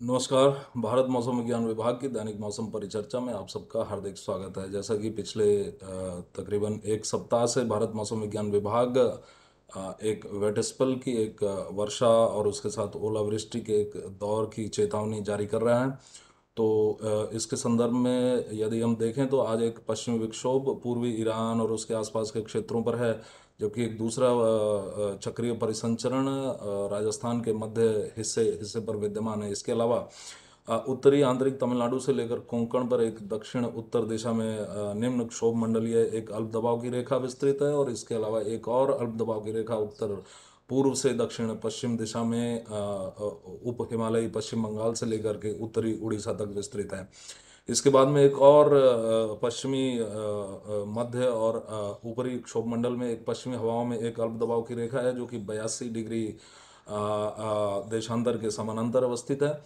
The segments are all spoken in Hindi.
नमस्कार। भारत मौसम विज्ञान विभाग की दैनिक मौसम परिचर्चा में आप सबका हार्दिक स्वागत है। जैसा कि पिछले तकरीबन एक सप्ताह से भारत मौसम विज्ञान विभाग एक वेट स्पेल की एक वर्षा और उसके साथ ओलावृष्टि के एक दौर की चेतावनी जारी कर रहा है। तो इसके संदर्भ में यदि हम देखें तो आज एक पश्चिमी विक्षोभ पूर्वी ईरान और उसके आसपास के क्षेत्रों पर है, जबकि एक दूसरा चक्रीय परिसंचरण राजस्थान के मध्य हिस्से हिस्से पर विद्यमान है। इसके अलावा उत्तरी आंतरिक तमिलनाडु से लेकर कोंकण पर एक दक्षिण उत्तर दिशा में निम्न क्षोभ मंडलीय एक अल्प दबाव की रेखा विस्तृत है, और इसके अलावा एक और अल्प दबाव की रेखा उत्तर पूर्व से दक्षिण पश्चिम दिशा में उप हिमालयी पश्चिम बंगाल से लेकर के उत्तरी उड़ीसा तक विस्तृत है। इसके बाद में एक और पश्चिमी मध्य और ऊपरी क्षोभ मंडल में एक पश्चिमी हवाओं में एक अल्प दबाव की रेखा है, जो कि 82 डिग्री देशांतर के समानांतर अवस्थित है।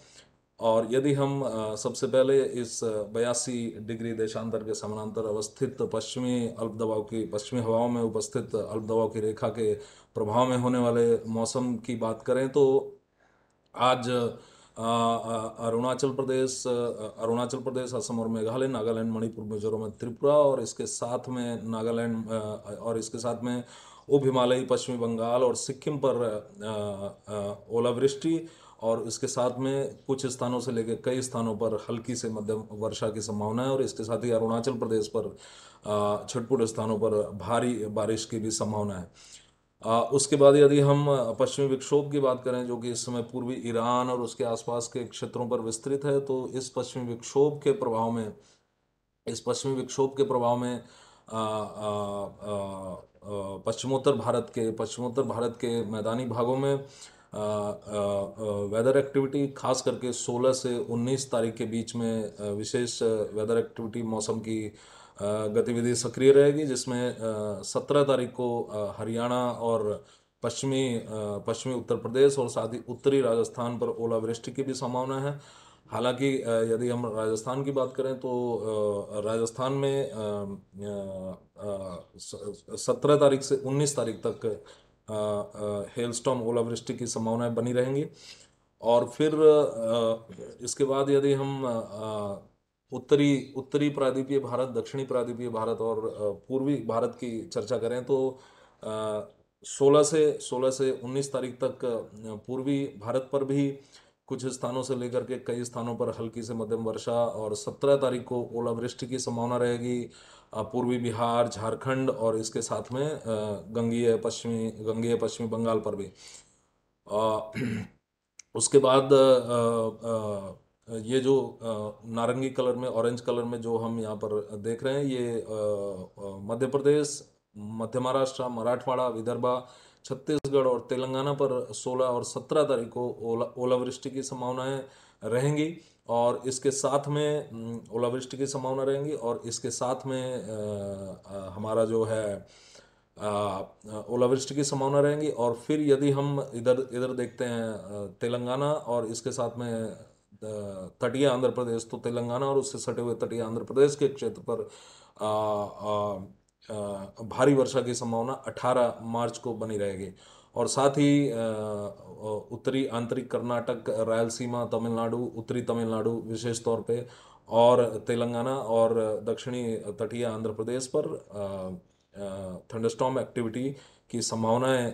और यदि हम सबसे पहले इस 82 डिग्री देशांतर के समानांतर अवस्थित पश्चिमी अल्प दबाव की पश्चिमी हवाओं में उपस्थित अल्प दबाव की रेखा के प्रभाव में होने वाले मौसम की बात करें तो आज अरुणाचल प्रदेश, असम और मेघालय, नागालैंड, मणिपुर, मिजोरम और त्रिपुरा और इसके साथ में और इसके साथ में उप हिमालयी पश्चिमी बंगाल और सिक्किम पर ओलावृष्टि और इसके साथ में कुछ स्थानों से लेकर कई स्थानों पर हल्की से मध्यम वर्षा की संभावना है, और इसके साथ ही अरुणाचल प्रदेश पर छिटपुट स्थानों पर भारी बारिश की भी संभावना है। उसके बाद यदि हम पश्चिमी विक्षोभ की बात करें, जो कि इस समय पूर्वी ईरान और उसके आसपास के क्षेत्रों पर विस्तृत है, तो इस पश्चिमी विक्षोभ के प्रभाव में पश्चिमोत्तर भारत के मैदानी भागों में वेदर एक्टिविटी खास करके 16 से 19 तारीख के बीच में विशेष वेदर एक्टिविटी मौसम की गतिविधि सक्रिय रहेगी, जिसमें 17 तारीख को हरियाणा और पश्चिमी उत्तर प्रदेश और साथ ही उत्तरी राजस्थान पर ओलावृष्टि की भी संभावना है। हालांकि यदि हम राजस्थान की बात करें तो राजस्थान में 17 तारीख से 19 तारीख तक हेलस्टॉर्म ओलावृष्टि की संभावनाएं बनी रहेंगी। और फिर इसके बाद यदि हम उत्तरी उत्तरी प्रायद्वीपीय भारत, दक्षिणी प्रायद्वीपीय भारत और पूर्वी भारत की चर्चा करें तो 16 से 19 तारीख तक पूर्वी भारत पर भी कुछ स्थानों से लेकर के कई स्थानों पर हल्की से मध्यम वर्षा, और 17 तारीख को ओलावृष्टि की संभावना रहेगी पूर्वी बिहार, झारखंड और इसके साथ में गंगेय पश्चिमी बंगाल पर भी। अ, उसके बाद ये जो नारंगी कलर में, ऑरेंज कलर में जो हम यहाँ पर देख रहे हैं, ये मध्य प्रदेश, मध्य महाराष्ट्र, मराठवाड़ा, विदर्भ, छत्तीसगढ़ और तेलंगाना पर 16 और 17 तारीख को ओलावृष्टि की संभावनाएं रहेंगी। और इसके साथ में ओलावृष्टि की संभावना रहेंगी, और इसके साथ में हमारा जो है ओलावृष्टि की संभावना रहेंगी। और फिर यदि हम इधर इधर देखते हैं तेलंगाना और इसके साथ में तटीय आंध्र प्रदेश, तो तेलंगाना और उससे सटे हुए तटीय आंध्र प्रदेश के क्षेत्र पर आ, आ, भारी वर्षा की संभावना 18 मार्च को बनी रहेगी। और साथ ही उत्तरी आंतरिक कर्नाटक, रायलसीमा, तमिलनाडु, उत्तरी तमिलनाडु विशेष तौर पे, और तेलंगाना और दक्षिणी तटीय आंध्र प्रदेश पर थंडरस्टॉर्म एक्टिविटी की संभावनाएं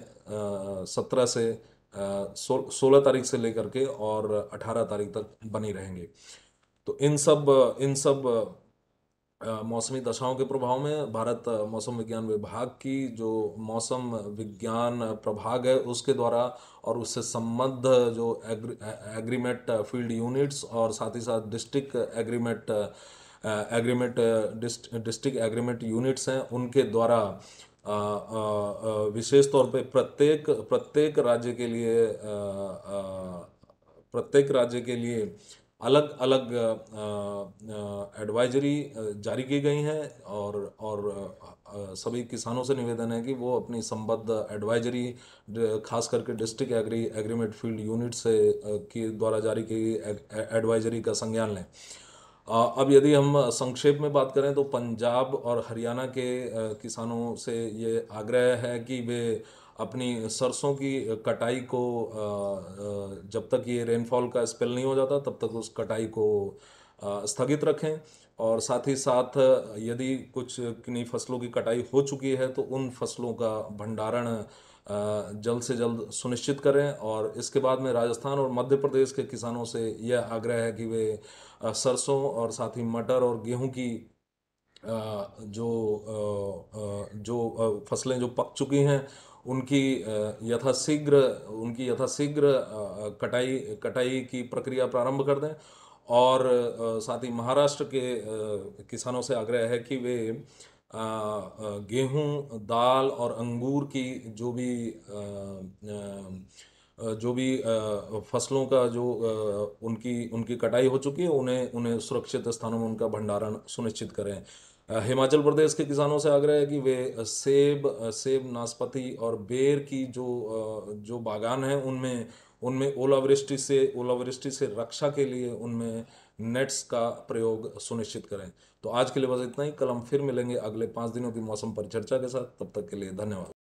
16 तारीख से लेकर के और 18 तारीख तक बनी रहेंगी। तो इन सब मौसमी दशाओं के प्रभाव में भारत मौसम विज्ञान विभाग की जो मौसम विज्ञान प्रभाग है उसके द्वारा और उससे संबद्ध जो एग्रीमेट फील्ड यूनिट्स और साथ ही साथ डिस्ट्रिक्ट एग्रीमेट यूनिट्स हैं, उनके द्वारा विशेष तौर पे प्रत्येक राज्य के लिए अलग अलग एडवाइजरी जारी की गई हैं। और सभी किसानों से निवेदन है कि वो अपनी संबद्ध एडवाइजरी खास करके डिस्ट्रिक्ट एग्रीमेट फील्ड यूनिट से के द्वारा जारी की गई एडवाइजरी का संज्ञान लें। अब यदि हम संक्षेप में बात करें तो पंजाब और हरियाणा के किसानों से ये आग्रह है कि वे अपनी सरसों की कटाई को जब तक ये रेनफॉल का स्पेल नहीं हो जाता तब तक उस कटाई को स्थगित रखें। और साथ ही साथ यदि कुछ किन्हीं फसलों की कटाई हो चुकी है तो उन फसलों का भंडारण जल्द से जल्द सुनिश्चित करें। और इसके बाद में राजस्थान और मध्य प्रदेश के किसानों से यह आग्रह है कि वे सरसों और साथ ही मटर और गेहूं की जो फसलें जो पक चुकी हैं उनकी यथाशीघ्र कटाई कटाई की प्रक्रिया प्रारंभ कर दें। और साथ ही महाराष्ट्र के किसानों से आग्रह है कि वे गेहूं, दाल और अंगूर की जो भी फसलों का जो उनकी उनकी कटाई हो चुकी है उन्हें उन्हें सुरक्षित स्थानों में उनका भंडारण सुनिश्चित करें। हिमाचल प्रदेश के किसानों से आग्रह है कि वे सेब, नाशपाती और बेर की जो बागान हैं उनमें उनमें ओलावृष्टि से रक्षा के लिए उनमें नेट्स का प्रयोग सुनिश्चित करें। तो आज के लिए बस इतना ही। कल हम फिर मिलेंगे अगले 5 दिनों की मौसम परिचर्चा के साथ। तब तक के लिए धन्यवाद।